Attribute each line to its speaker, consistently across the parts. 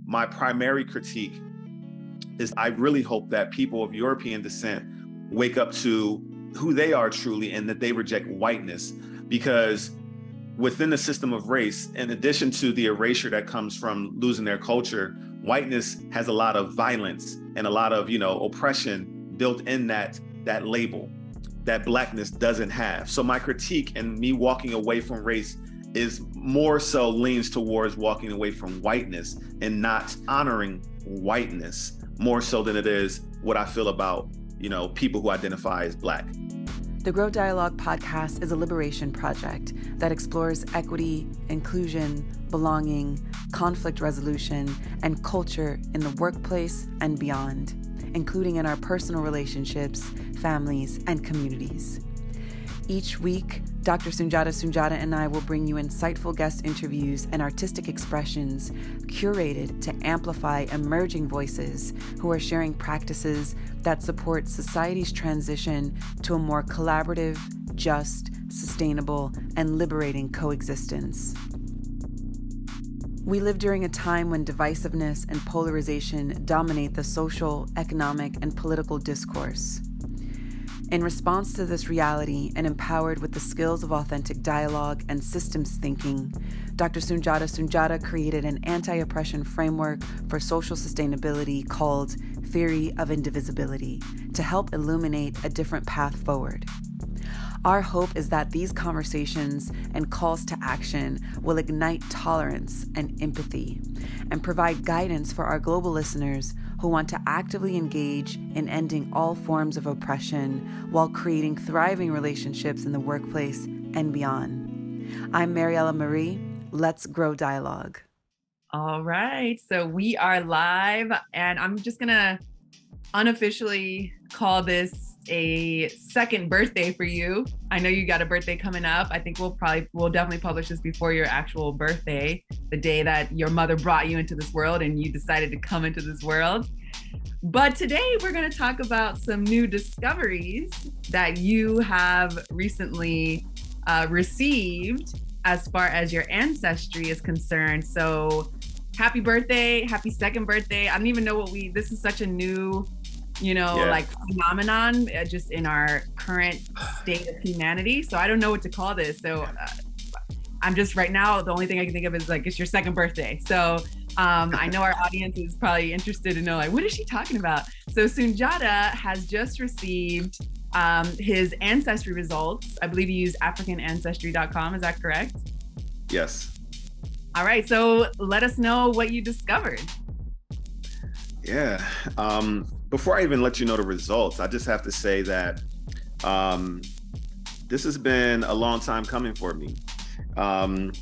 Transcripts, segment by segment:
Speaker 1: my primary critique is I really hope that people of European descent wake up to who they are truly and that they reject whiteness, because within the system of race, in addition to the erasure that comes from losing their culture, whiteness has a lot of violence and a lot of, oppression built in that label that Blackness doesn't have. So my critique and me walking away from race is more so leans towards walking away from whiteness and not honoring whiteness more so than it is what I feel about, people who identify as Black.
Speaker 2: The Grow Dialogue podcast is a liberation project that explores equity, inclusion, belonging, conflict resolution, and culture in the workplace and beyond, including in our personal relationships, families, and communities. Each week, Dr. Sundiata Soon-Jahta and I will bring you insightful guest interviews and artistic expressions curated to amplify emerging voices who are sharing practices that support society's transition to a more collaborative, just, sustainable, and liberating coexistence. We live during a time when divisiveness and polarization dominate the social, economic, and political discourse. In response to this reality and empowered with the skills of authentic dialogue and systems thinking, Dr. Sundiata Soon-Jahta created an anti-oppression framework for social sustainability called Theory of Indivisibility to help illuminate a different path forward. Our hope is that these conversations and calls to action will ignite tolerance and empathy and provide guidance for our global listeners who want to actively engage in ending all forms of oppression while creating thriving relationships in the workplace and beyond. I'm Maryella Marie. Let's grow dialogue.
Speaker 3: All right, so we are live, and I'm just gonna unofficially call this a second birthday for you. I know you got a birthday coming up. I think we'll definitely publish this before your actual birthday, the day that your mother brought you into this world and you decided to come into this world. But today we're going to talk about some new discoveries that you have recently received as far as your ancestry is concerned. So happy birthday, happy second birthday. I don't even know this is such a new like phenomenon just in our current state of humanity. So I don't know what to call this. So I'm just right now, the only thing I can think of is like, it's your second birthday. So I know our audience is probably interested to know, like, what is she talking about? So Sundiata has just received his ancestry results. I believe you use AfricanAncestry.com. Is that correct?
Speaker 1: Yes.
Speaker 3: All right. So let us know what you discovered.
Speaker 1: Yeah. Before I even let you know the results, I just have to say that this has been a long time coming for me. I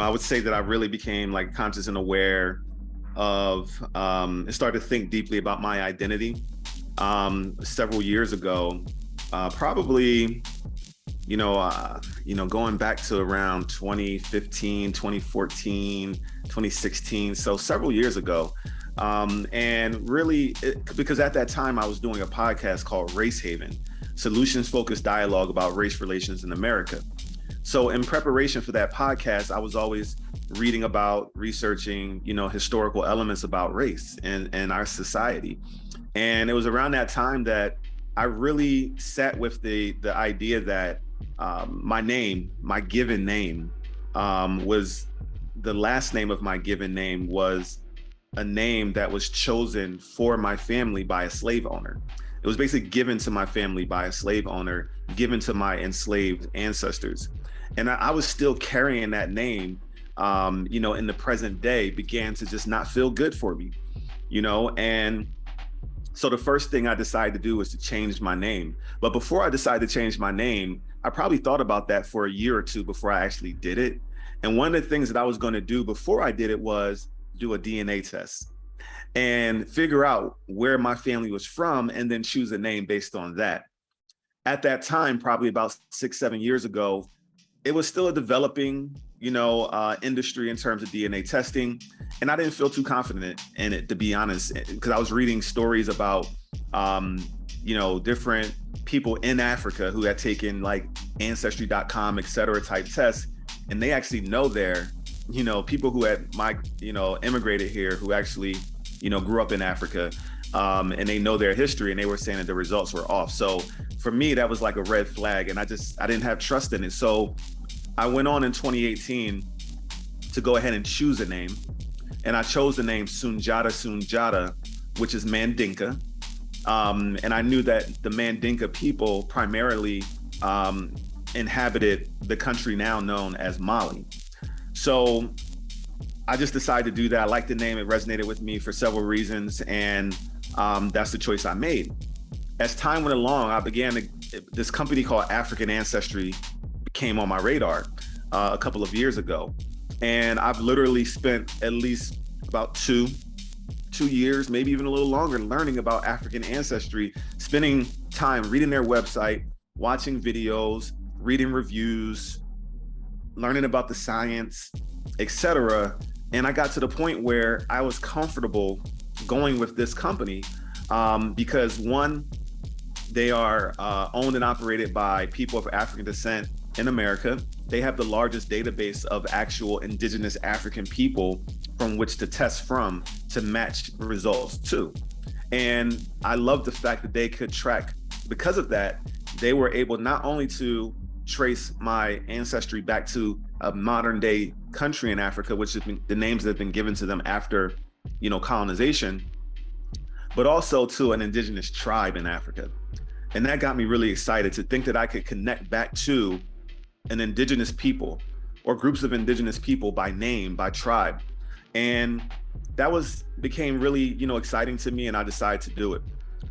Speaker 1: would say that I really became like conscious and aware of and started to think deeply about my identity several years ago, probably, going back to around 2015, 2014, 2016. So several years ago. And really, because at that time I was doing a podcast called Race Haven, solutions-focused dialogue about race relations in America. So in preparation for that podcast, I was always reading about, researching, historical elements about race and our society. And it was around that time that I really sat with the idea that my given name, was the last name of my given name was a name that was chosen for my family by a slave owner. It was basically given to my family by a slave owner, given to my enslaved ancestors. And I was still carrying that name, in the present day, began to just not feel good for me, and so the first thing I decided to do was to change my name. But before I decided to change my name, I probably thought about that for a year or two before I actually did it. And one of the things that I was going to do before I did it was do a DNA test and figure out where my family was from and then choose a name based on that. At that time, probably about 6-7 years ago, it was still a developing, industry in terms of DNA testing. And I didn't feel too confident in it, to be honest, because I was reading stories about, different people in Africa who had taken like Ancestry.com, et cetera, type tests. And they actually know their people who had immigrated here, who actually, grew up in Africa, and they know their history, and they were saying that the results were off. So for me, that was like a red flag, and I didn't have trust in it. So I went on in 2018 to go ahead and choose a name, and I chose the name Sundiata Soon-Jahta, which is Mandinka. And I knew that the Mandinka people primarily inhabited the country now known as Mali. So I just decided to do that. I liked the name. It resonated with me for several reasons. And that's the choice I made. As time went along, this company called African Ancestry came on my radar a couple of years ago. And I've literally spent at least about two years, maybe even a little longer, learning about African ancestry, spending time reading their website, watching videos, reading reviews, learning about the science, etc. And I got to the point where I was comfortable going with this company because one, they are owned and operated by people of African descent in America. They have the largest database of actual indigenous African people from which to test from to match results to. And I love the fact that they could track, because of that, they were able not only to trace my ancestry back to a modern day country in Africa, which has been the names that have been given to them after, colonization, but also to an indigenous tribe in Africa. And that got me really excited to think that I could connect back to an indigenous people or groups of indigenous people by name, by tribe. And that became really, exciting to me, and I decided to do it.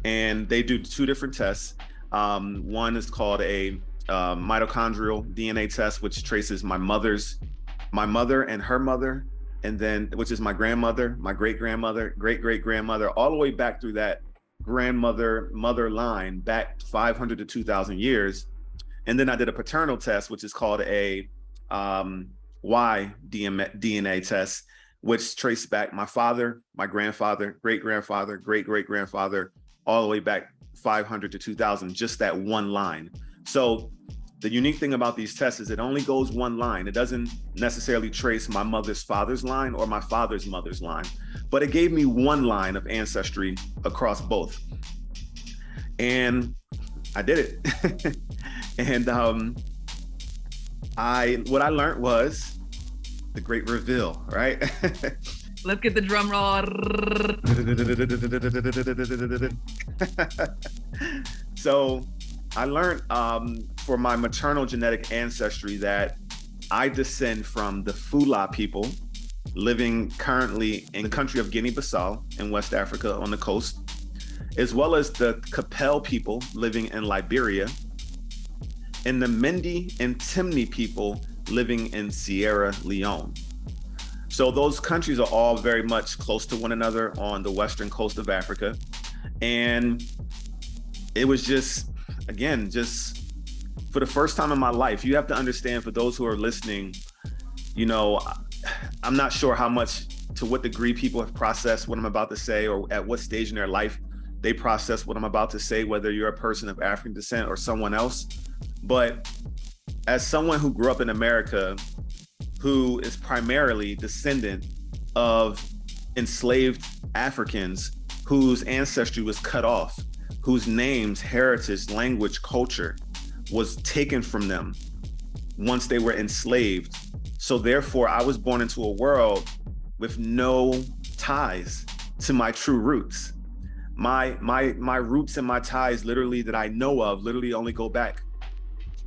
Speaker 1: And they do two different tests. One is called a mitochondrial DNA test, which traces my mother and her mother, and then which is my grandmother, my great-grandmother, great-great-grandmother, all the way back through that mother line back 500 to 2,000 years. And then I did a paternal test, which is called a Y DNA test, which traced back my father, my grandfather, great-grandfather, great-great-grandfather, all the way back 500 to 2,000, just that one line. So the unique thing about these tests is it only goes one line. It doesn't necessarily trace my mother's father's line or my father's mother's line, but it gave me one line of ancestry across both. And I did it. And what I learned was the great reveal, right?
Speaker 3: Let's get the drum roll.
Speaker 1: So I learned for my maternal genetic ancestry that I descend from the Fula people living currently in the country of Guinea-Bissau in West Africa on the coast, as well as the Capel people living in Liberia, and the Mende and Timni people living in Sierra Leone. So those countries are all very much close to one another on the western coast of Africa. And it was just for the first time in my life, you have to understand, for those who are listening, I'm not sure to what degree people have processed what I'm about to say, or at what stage in their life they process what I'm about to say, whether you're a person of African descent or someone else. But as someone who grew up in America, who is primarily descendant of enslaved Africans whose ancestry was cut off, whose names, heritage, language, culture was taken from them once they were enslaved. So therefore, I was born into a world with no ties to my true roots. My roots and my ties, literally, that I know of, literally only go back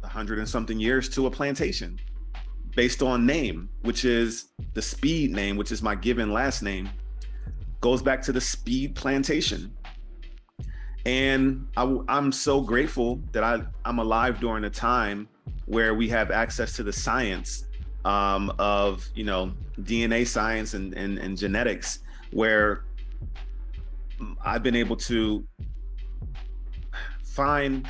Speaker 1: 100 and something years to a plantation based on name, which is the Speed name, which is my given last name, goes back to the Speed plantation. And I'm so grateful that I'm alive during a time where we have access to the science of DNA science and genetics, where I've been able to find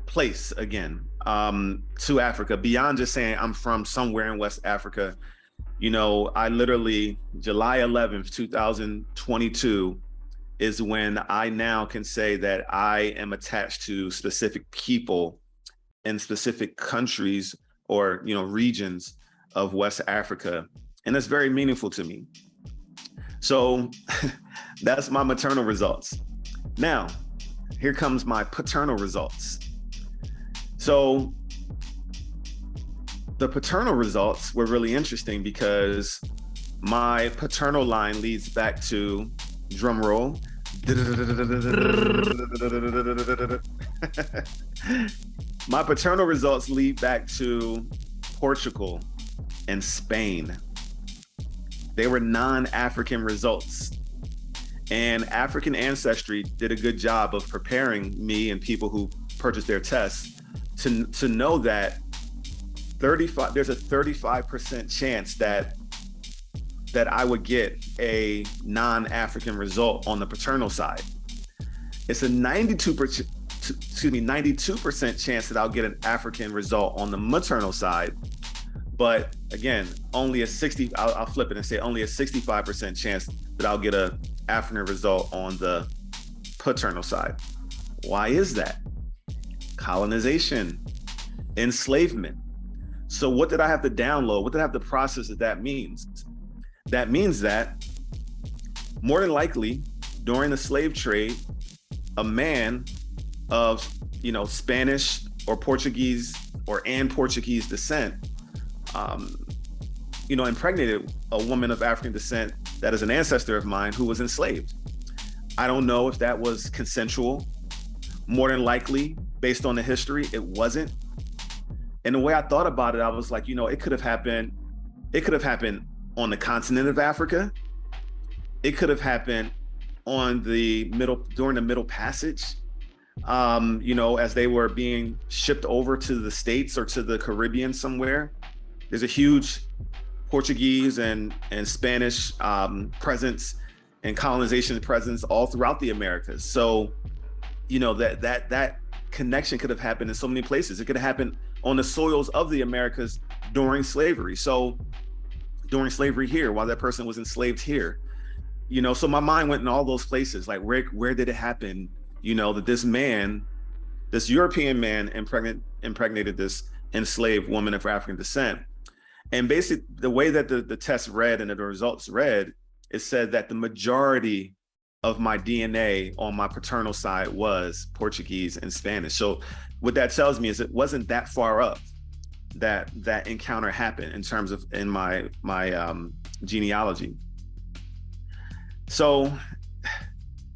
Speaker 1: place again to Africa, beyond just saying I'm from somewhere in West Africa. I literally, July 11th, 2022 is when I now can say that I am attached to specific people in specific countries or regions of West Africa, and it's very meaningful to me. So that's my maternal results. Now, here comes my paternal results. So the paternal results were really interesting because my paternal line leads back to, drum roll, my paternal results lead back to Portugal and Spain. They were non-African results. And African Ancestry did a good job of preparing me and people who purchased their tests to know that there's a 35% chance that I would get a non-African result on the paternal side. It's a 92% chance that I'll get an African result on the maternal side. But again, only a 60, I'll flip it and say only a 65% chance that I'll get a African result on the paternal side. Why is that? Colonization, enslavement. So what did I have to download? What did I have to process that means? That means that more than likely during the slave trade, a man of, Spanish or Portuguese and Portuguese descent, impregnated a woman of African descent that is an ancestor of mine who was enslaved. I don't know if that was consensual. More than likely, based on the history, it wasn't. And the way I thought about it, I was like, it could have happened on the continent of Africa. It could have happened during the Middle Passage, as they were being shipped over to the States or to the Caribbean somewhere. There's a huge Portuguese and Spanish presence and colonization presence all throughout the Americas. So, that connection could have happened in so many places. It could have happened on the soils of the Americas during slavery. So during slavery here, while that person was enslaved here, so my mind went in all those places. Like where did it happen? That this European man impregnated this enslaved woman of African descent. And basically the way that the test read and the results read, it said that the majority of my DNA on my paternal side was Portuguese and Spanish. So what that tells me is it wasn't that far up that encounter happened in my genealogy. So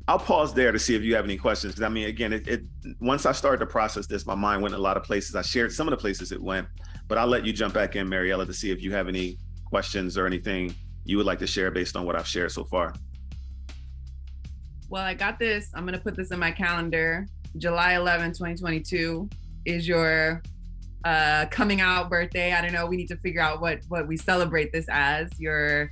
Speaker 1: I'll pause there to see if you have any questions. Because again, once I started to process this, my mind went in a lot of places. I shared some of the places it went, but I'll let you jump back in, Maryella, to see if you have any questions or anything you would like to share based on what I've shared so far.
Speaker 3: Well, I got this. I'm going to put this in my calendar. July 11, 2022 is your coming out birthday. I don't know. We need to figure out what we celebrate this as. Your,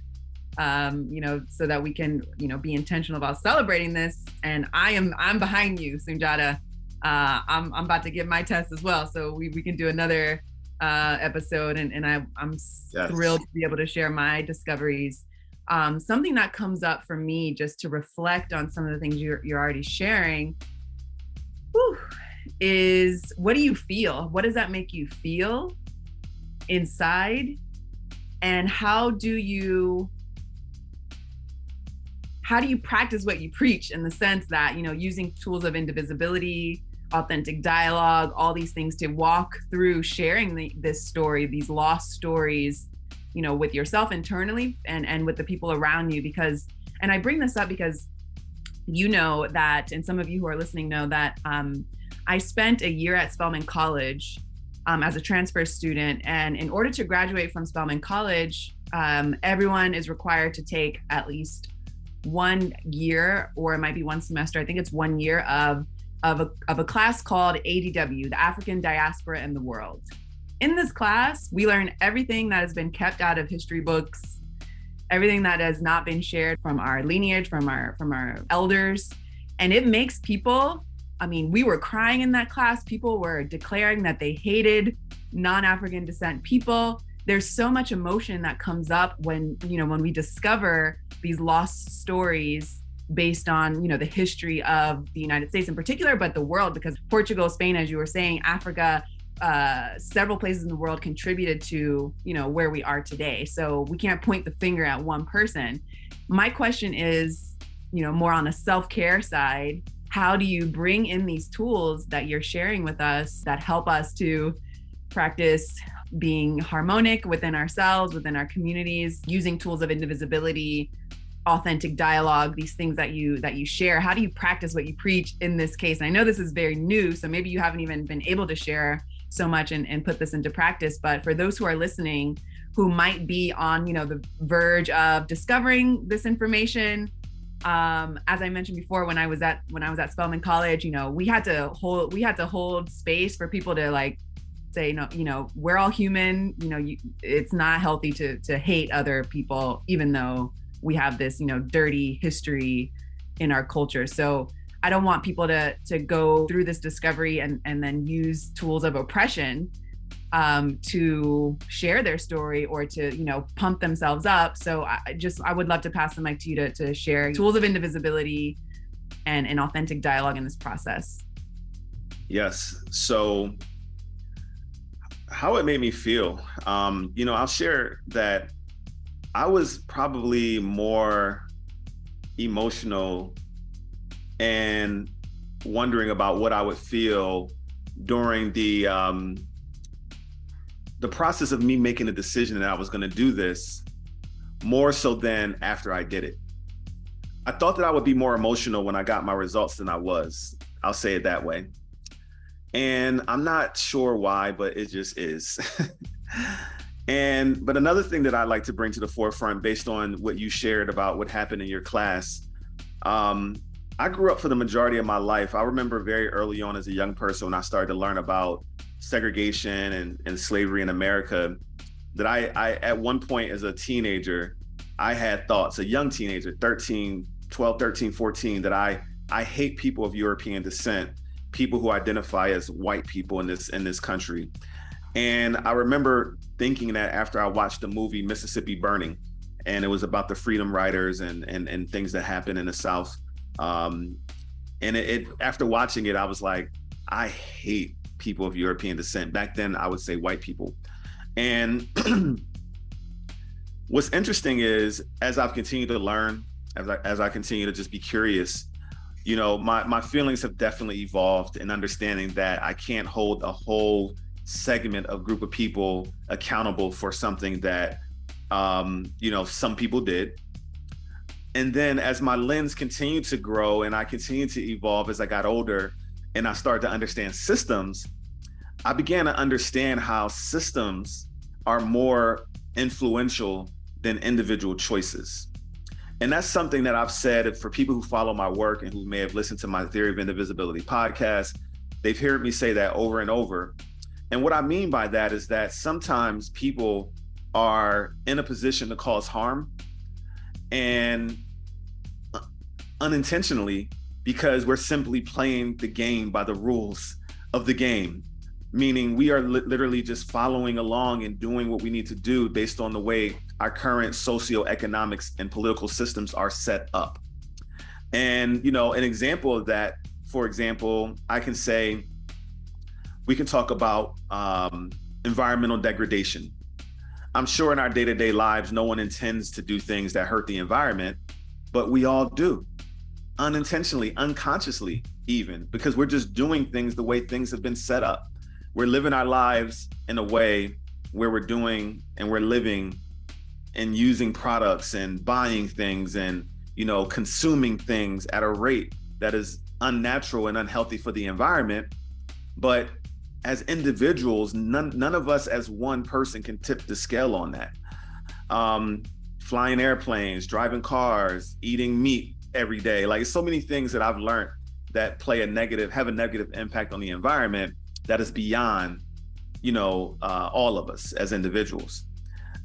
Speaker 3: so that we can, be intentional about celebrating this. And I'm behind you, Soon-Jahta. I'm about to give my test as well. So we can do another episode. And I'm thrilled to be able to share my discoveries. Something that comes up for me just to reflect on some of the things you're already sharing is, what do you feel? What does that make you feel inside? And how do you practice what you preach, in the sense that, using tools of indivisibility, authentic dialogue, all these things to walk through sharing this story, these lost stories, with yourself internally and with the people around you. And I bring this up because that, and some of you who are listening know that I spent a year at Spelman College as a transfer student. And in order to graduate from Spelman College, everyone is required to take at least 1 year, or it might be one semester. I think it's 1 year of a class called ADW, the African Diaspora in the World. In this class, we learn everything that has been kept out of history books, everything that has not been shared from our lineage, from our elders. And it makes people, we were crying in that class. People were declaring that they hated non-African descent people. There's so much emotion that comes up when we discover these lost stories based on, the history of the United States in particular, but the world, because Portugal, Spain, as you were saying, Africa, several places in the world contributed to, where we are today. So we can't point the finger at one person. My question is, more on a self-care side, how do you bring in these tools that you're sharing with us that help us to practice being harmonic within ourselves, within our communities, using tools of indivisibility, authentic dialogue, these things that you share? How do you practice what you preach in this case? And I know this is very new, so maybe you haven't even been able to share so much and put this into practice. But for those who are listening, who might be on, the verge of discovering this information, as I mentioned before, when I was at Spelman College, we had to hold space for people to like say, no, we're all human. It's not healthy to hate other people, even though we have this, dirty history in our culture. So I don't want people to go through this discovery and then use tools of oppression to share their story or to, pump themselves up. So I would love to pass the mic to you to share tools of indivisibility and an authentic dialogue in this process.
Speaker 1: Yes. So how it made me feel, I'll share that I was probably more emotional and wondering about what I would feel during the process of me making the decision that I was going to do this, more so than after I did it. I thought that I would be more emotional when I got my results than I was. I'll say it that way. And I'm not sure why, but it just is. But another thing that I'd like to bring to the forefront based on what you shared about what happened in your class, I grew up for the majority of my life. I remember very early on as a young person when I started to learn about segregation and slavery in America, that I at one point as a teenager, I had thoughts, a young teenager, 12, 13, 14, that I hate people of European descent, people who identify as white people in this country. And I remember thinking that after I watched the movie Mississippi Burning, and it was about the freedom riders and things that happened in the South. And after watching it, I was like, I hate people of European descent. Back then, I would say white people. And what's interesting is, as I've continued to learn, as I continue to just be curious, my feelings have definitely evolved in understanding that I can't hold a whole segment of group of people accountable for something that, some people did. And then as my lens continued to grow and I continued to evolve as I got older and I started to understand systems, I began to understand how systems are more influential than individual choices. And that's something that I've said for people who follow my work and who may have listened to my Theory of Indivisibility podcast. They've heard me say that over and over. And what I mean by that is that sometimes people are in a position to cause harm, and unintentionally, because we're simply playing the game by the rules of the game, meaning we are literally just following along and doing what we need to do based on the way our current socioeconomics and political systems are set up. And, an example of that, for example, I can say, we can talk about environmental degradation. I'm sure in our day-to-day lives, no one intends to do things that hurt the environment, but we all do, unintentionally, unconsciously even, because we're just doing things the way things have been set up. We're living our lives in a way where we're doing and we're living and using products and buying things and, consuming things at a rate that is unnatural and unhealthy for the environment. But as individuals, none of us as one person can tip the scale on that. Flying airplanes, driving cars, eating meat every day. Like, so many things that I've learned that have a negative impact on the environment that is beyond, all of us as individuals.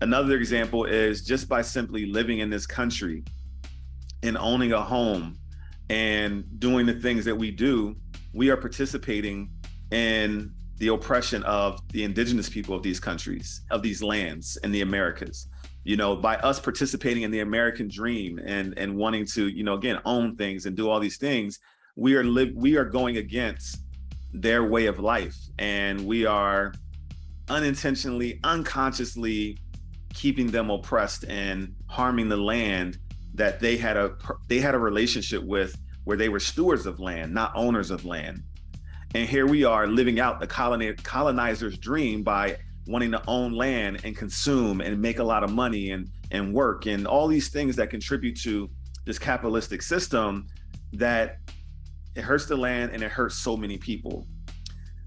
Speaker 1: Another example is just by simply living in this country and owning a home and doing the things that we do, we are participating in the oppression of the indigenous people of these countries, of these lands in the Americas. By us participating in the American dream and wanting to, again, own things and do all these things, we are going against their way of life. And we are unintentionally, unconsciously keeping them oppressed and harming the land that they had a relationship with, where they were stewards of land, not owners of land. And here we are living out the colonizer's dream by wanting to own land and consume and make a lot of money and work and all these things that contribute to this capitalistic system that it hurts the land and it hurts so many people.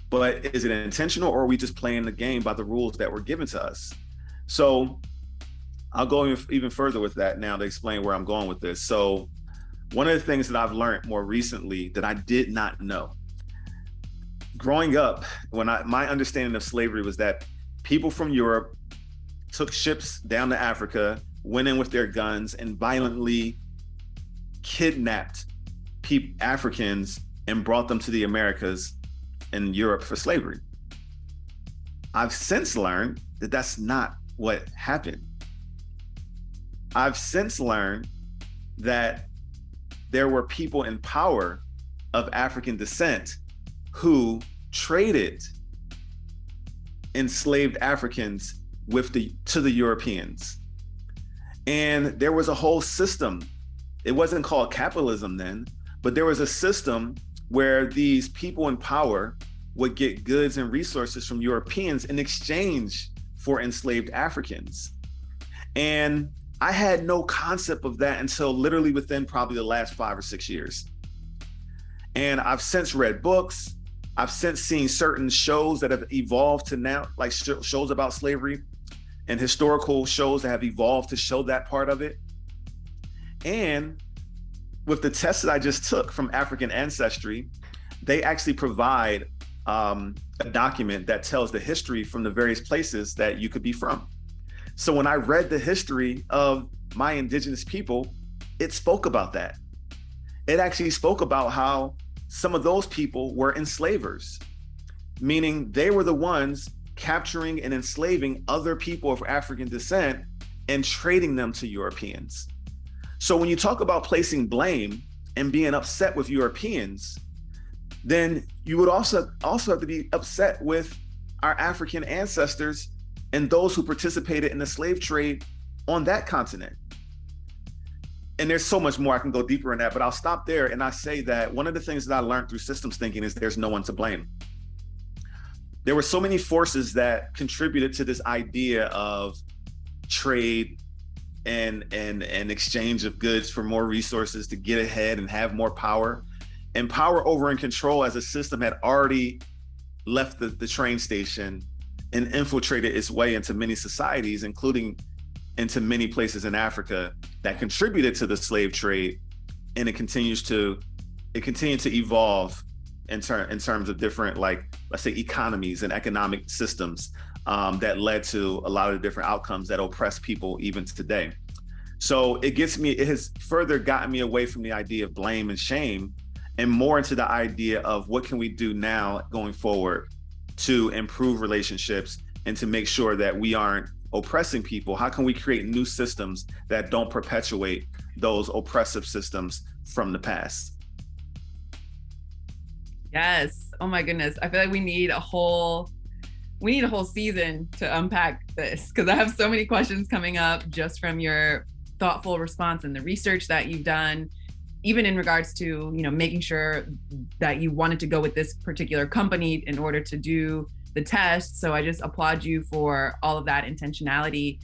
Speaker 1: But is it intentional, or are we just playing the game by the rules that were given to us? So I'll go even further with that now to explain where I'm going with this. So one of the things that I've learned more recently that I did not know, growing up, my understanding of slavery was that people from Europe took ships down to Africa, went in with their guns, and violently kidnapped Africans and brought them to the Americas and Europe for slavery. I've since learned that that's not what happened. I've since learned that there were people in power of African descent who traded enslaved Africans to the Europeans. And there was a whole system. It wasn't called capitalism then, but there was a system where these people in power would get goods and resources from Europeans in exchange for enslaved Africans. And I had no concept of that until literally within probably the last 5 or 6 years. And I've since read books. I've since seen certain shows that have evolved to now, like shows about slavery and historical shows that have evolved to show that part of it. And with the test that I just took from African Ancestry, they actually provide a document that tells the history from the various places that you could be from. So when I read the history of my indigenous people, it spoke about that. It actually spoke about how some of those people were enslavers, meaning they were the ones capturing and enslaving other people of African descent and trading them to Europeans. So when you talk about placing blame and being upset with Europeans, then you would also have to be upset with our African ancestors and those who participated in the slave trade on that continent. And there's so much more, I can go deeper in that, but I'll stop there. And I say that one of the things that I learned through systems thinking is there's no one to blame. There were so many forces that contributed to this idea of trade and exchange of goods for more resources to get ahead and have more power. And power over and control as a system had already left the train station and infiltrated its way into many societies, including into many places in Africa that contributed to the slave trade. And it continued to evolve in terms of different, like, let's say, economies and economic systems that led to a lot of different outcomes that oppress people even today. So it has further gotten me away from the idea of blame and shame and more into the idea of what can we do now going forward to improve relationships and to make sure that we aren't oppressing people. How can we create new systems that don't perpetuate those oppressive systems from the past?
Speaker 3: Yes. Oh my goodness. I feel like we need a whole season to unpack this, because I have so many questions coming up just from your thoughtful response and the research that you've done, even in regards to, making sure that you wanted to go with this particular company in order to do the test. So I just applaud you for all of that intentionality.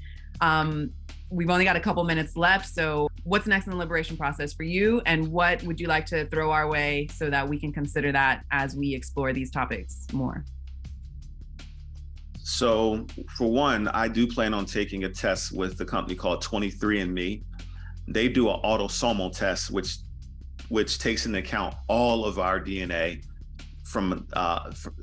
Speaker 3: We've only got a couple minutes left. So what's next in the liberation process for you? And what would you like to throw our way so that we can consider that as we explore these topics more?
Speaker 1: So for one, I do plan on taking a test with a company called 23andMe. They do an autosomal test, which takes into account all of our DNA from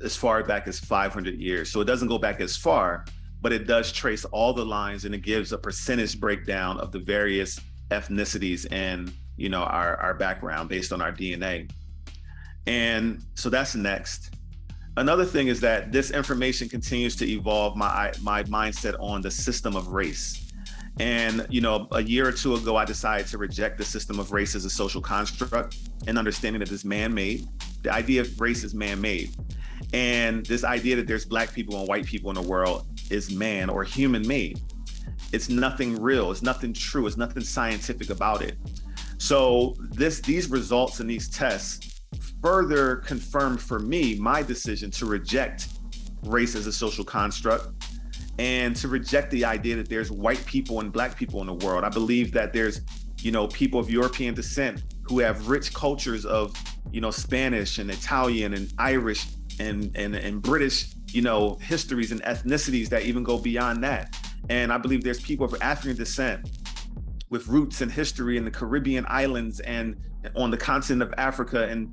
Speaker 1: as far back as 500 years. So it doesn't go back as far, but it does trace all the lines, and it gives a percentage breakdown of the various ethnicities and our background based on our DNA. And so that's next. Another thing is that this information continues to evolve my mindset on the system of race. And, a year or two ago, I decided to reject the system of race as a social construct and understanding that it's man-made. the idea of race is man-made. And this idea that there's Black people and white people in the world is man or human-made. It's nothing real, it's nothing true, it's nothing scientific about it. So these results and these tests further confirmed for me my decision to reject race as a social construct and to reject the idea that there's white people and Black people in the world. I believe that there's, people of European descent who have rich cultures of, Spanish and Italian and Irish and British, histories and ethnicities that even go beyond that. And I believe there's people of African descent with roots and history in the Caribbean islands and on the continent of Africa and,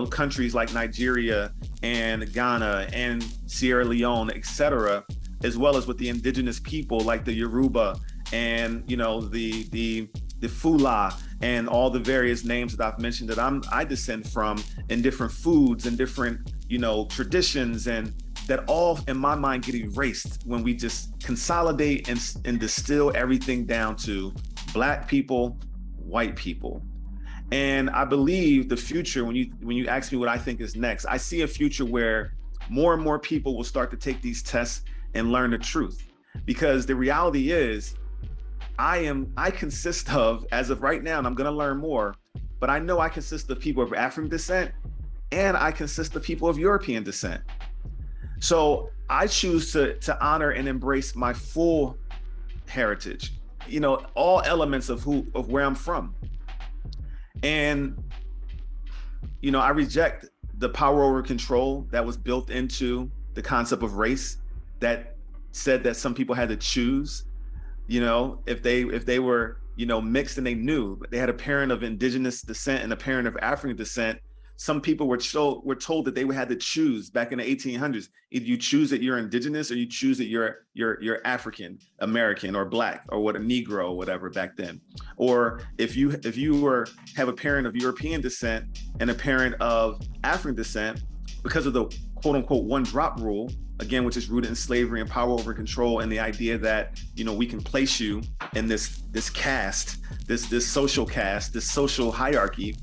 Speaker 1: countries like Nigeria and Ghana and Sierra Leone, et cetera, as well as with the indigenous people like the Yoruba and, the Fula and all the various names that I've mentioned that I descend from, and different foods and different, traditions, and that all in my mind get erased when we just consolidate and distill everything down to Black people, white people. And I believe the future, when you ask me what I think is next, I see a future where more and more people will start to take these tests and learn the truth. Because the reality is, I consist of, as of right now, and I'm gonna learn more, but I know I consist of people of African descent and I consist of people of European descent. So I choose to honor and embrace my full heritage, all elements of where I'm from. And, I reject the power over control that was built into the concept of race that said that some people had to choose, if they were, mixed and they knew, but they had a parent of indigenous descent and a parent of African descent. Some people were told that they had to choose back in the 1800s. Either you choose that you're indigenous or you choose that you're African American or Black or a Negro or whatever back then. Or if you have a parent of European descent and a parent of African descent, because of the quote unquote one drop rule, again, which is rooted in slavery and power over control, and the idea that, we can place you in this caste, this social caste, this social hierarchy.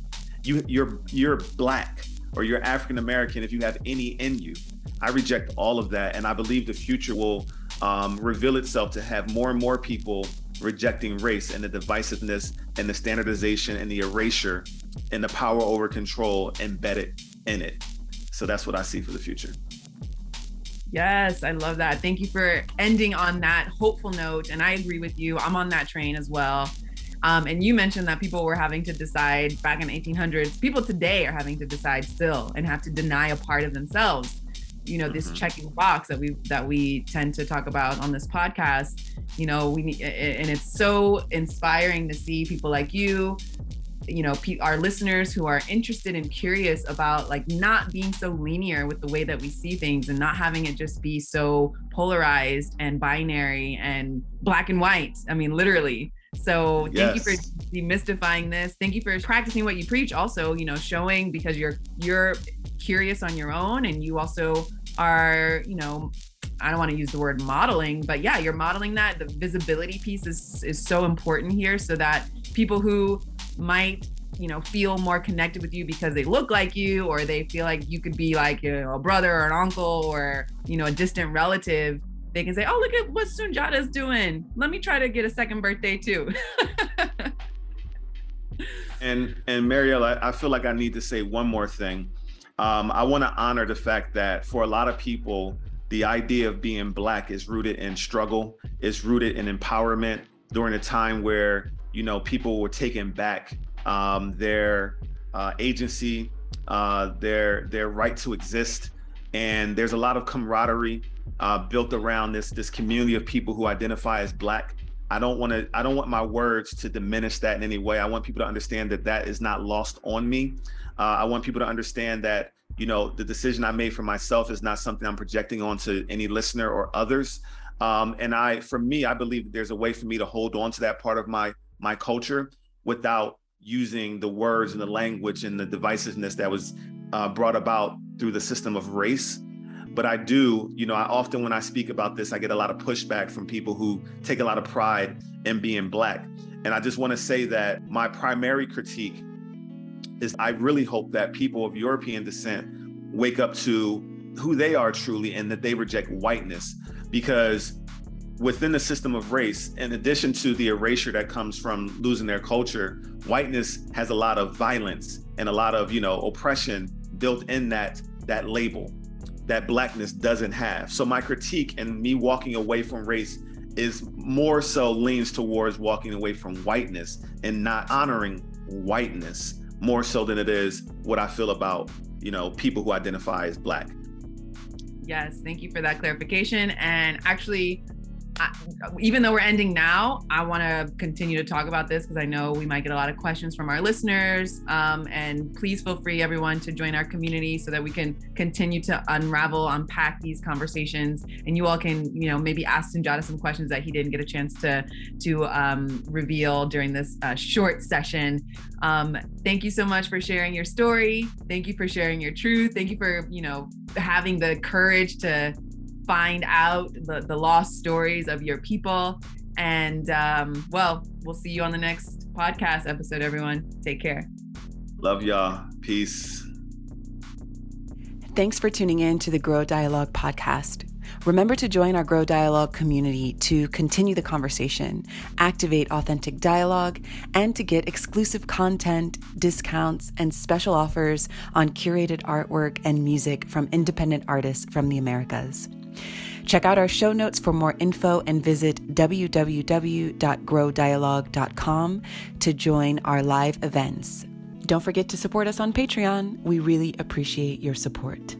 Speaker 1: You're Black or you're African American if you have any in you. I reject all of that, and I believe the future will reveal itself to have more and more people rejecting race and the divisiveness and the standardization and the erasure and the power over control embedded in it. So that's what I see for the future.
Speaker 3: Yes, I love that. Thank you for ending on that hopeful note. And I agree with you. I'm on that train as well. And you mentioned that people were having to decide back in the 1800s. People today are having to decide still and have to deny a part of themselves. This checking box that we tend to talk about on this podcast. We need, and it's so inspiring to see people like you, our listeners who are interested and curious about not being so linear with the way that we see things and not having it just be so polarized and binary and black and white. I mean, literally. So thank you for demystifying this. Thank you for practicing what you preach also, showing, because you're curious on your own, and you also are, I don't want to use the word modeling, but yeah, you're modeling that. The visibility piece is so important here, so that people who might, feel more connected with you because they look like you, or they feel like you could be like, a brother or an uncle or, a distant relative, they can say, oh, look at what Soon-Jahta is doing. Let me try to get a second birthday too.
Speaker 1: And Maryella, I feel like I need to say one more thing. I want to honor the fact that for a lot of people, the idea of being Black is rooted in struggle, is rooted in empowerment during a time where, people were taking back their agency, their right to exist. And there's a lot of camaraderie built around this community of people who identify as Black. I don't want my words to diminish that in any way. I want people to understand that is not lost on me. I want people to understand that, the decision I made for myself is not something I'm projecting onto any listener or others. For me, I believe that there's a way for me to hold on to that part of my culture without using the words and the language and the divisiveness that was brought about through the system of race. But I do, I often, when I speak about this, I get a lot of pushback from people who take a lot of pride in being Black. And I just want to say that my primary critique is I really hope that people of European descent wake up to who they are truly and that they reject whiteness, because within the system of race, in addition to the erasure that comes from losing their culture, whiteness has a lot of violence and a lot of, oppression built in that label that Blackness doesn't have. So my critique and me walking away from race is more so leans towards walking away from whiteness and not honoring whiteness more so than it is what I feel about, people who identify as Black.
Speaker 3: Yes, thank you for that clarification. And actually, even though we're ending now, I want to continue to talk about this because I know we might get a lot of questions from our listeners. And please feel free, everyone, to join our community so that we can continue to unpack these conversations. And you all can, maybe ask Sundiata some questions that he didn't get a chance to reveal during this short session. Thank you so much for sharing your story. Thank you for sharing your truth. Thank you for, having the courage to find out the lost stories of your people. And we'll see you on the next podcast episode, everyone. Take care.
Speaker 1: Love y'all. Peace.
Speaker 2: Thanks for tuning in to the Grow Dialogue podcast. Remember to join our Grow Dialogue community to continue the conversation, activate authentic dialogue, and to get exclusive content, discounts, and special offers on curated artwork and music from independent artists from the Americas. Check out our show notes for more info and visit www.growdialogue.com to join our live events. Don't forget to support us on Patreon. We really appreciate your support.